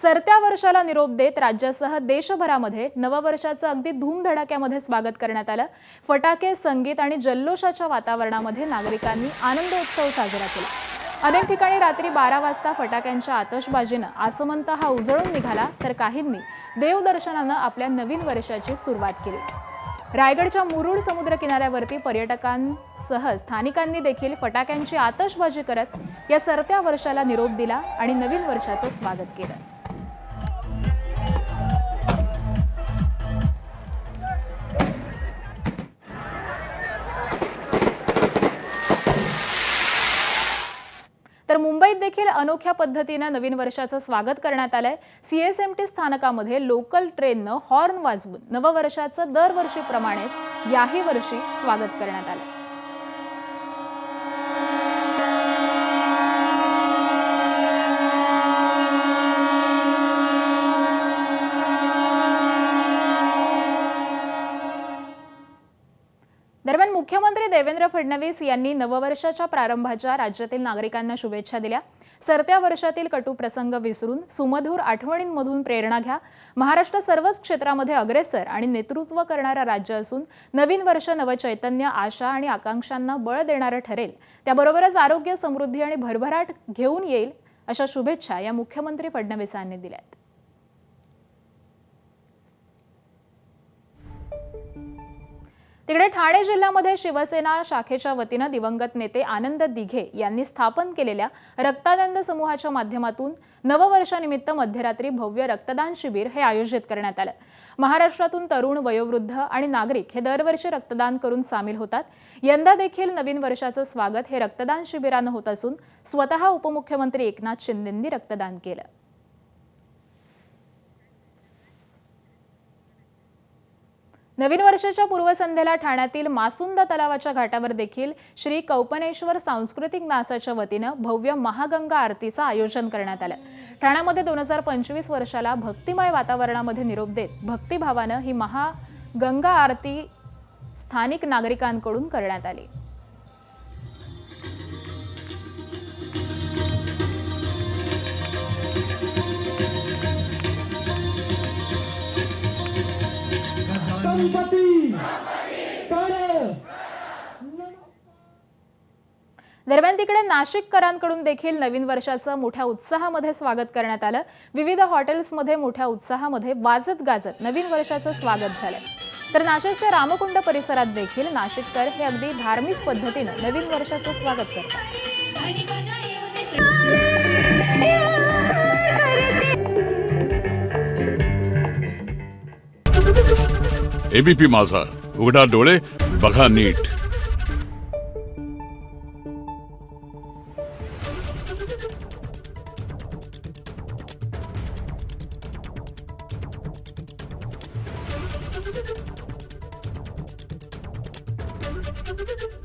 सरत्या वर्षाला निरोप देत राज्यासह देशभरामध्ये नववर्षाचं अगदी धूमधडाक्यामध्ये स्वागत करण्यात आलं। फटाके, संगीत आणि जल्लोषाच्या वातावरणामध्ये नागरिकांनी आनंदोत्सव साजरा केला। अनेक ठिकाणी रात्री 12 वाजता फटाक्यांच्या आतषबाजीनं आसमंत हा उजळून निघाला, तर काहींनी देवदर्शनानं आपल्या नवीन वर्षाची सुरुवात केली। रायगडच्या मुरुड समुद्र किनाऱ्यावरती पर्यटकांसह स्थानिकांनी देखील फटाक्यांची आतषबाजी करत या सरत्या वर्षाला निरोप दिला आणि नवीन वर्षाचं स्वागत केलं। तर मुंबईत देखील अनोख्या पद्धतीनं नवीन वर्षाचं स्वागत करण्यात आलंय। सीएसएमटी स्थानकामध्ये लोकल ट्रेननं हॉर्न वाजवून नववर्षाचं दरवर्षीप्रमाणेच याही वर्षी स्वागत करण्यात आलं। दरम्यान मुख्यमंत्री देवेंद्र फडणवीस यांनी नववर्षाच्या प्रारंभाच्या राज्यातील नागरिकांना शुभेच्छा दिल्या। सरत्या वर्षातील कटू प्रसंग विसरून सुमधुर आठवणींमधून प्रेरणा घ्या। महाराष्ट्र सर्वच क्षेत्रामध्ये अग्रेसर आणि नेतृत्व करणारा राज्य असून नवीन वर्ष नवचैतन्य, आशा आणि आकांक्षांना बळ देणारं ठरेल। त्याबरोबरच आरोग्य, समृद्धी आणि भरभराट घेऊन येईल अशा शुभेच्छा या मुख्यमंत्री फडणवीसांनी दिल्यात। तिकडे ठाणे जिल्ह्यामध्ये शिवसेना शाखेच्या वतीनं दिवंगत नेते आनंद दिघे यांनी स्थापन केलेल्या रक्तानंद समूहाच्या माध्यमातून नववर्षानिमित्त मध्यरात्री भव्य रक्तदान शिबिर हे आयोजित करण्यात आलं। महाराष्ट्रातून तरुण, वयोवृद्ध आणि नागरिक हे दरवर्षी रक्तदान करून सामील होतात। यंदा देखील नवीन वर्षाचं स्वागत हे रक्तदान शिबिरानं होत असून स्वतः उपमुख्यमंत्री एकनाथ शिंदेंनी रक्तदान केलं। नवीन वर्षाच्या पूर्वसंध्येला ठाण्यातील मासुंदा तलावाच्या घाटावर देखील श्री कौपनेश्वर सांस्कृतिक न्यासाच्या वतीनं भव्य महागंगा आरतीचं आयोजन करण्यात आलं। ठाण्यामध्ये 2025 वर्षाला भक्तिमय वातावरणामध्ये निरोप देत भक्तिभावानं ही महागंगा आरती स्थानिक नागरिकांकडून करण्यात आली। दरम्यान तिकडे नाशिककरांकडून देखील नवीन वर्षाचं मोठ्या उत्साहामध्ये स्वागत करण्यात आलं। विविध हॉटेल्समध्ये मोठ्या उत्साहामध्ये वाजत गाजत नवीन वर्षाचं स्वागत झालं। तर नाशिकच्या रामकुंड परिसरात देखील नाशिककर हे अगदी धार्मिक पद्धतीनं नवीन वर्षाचं स्वागत करतात। एबीपी माझा, उघडा डोळे बघा नीट। Thank you.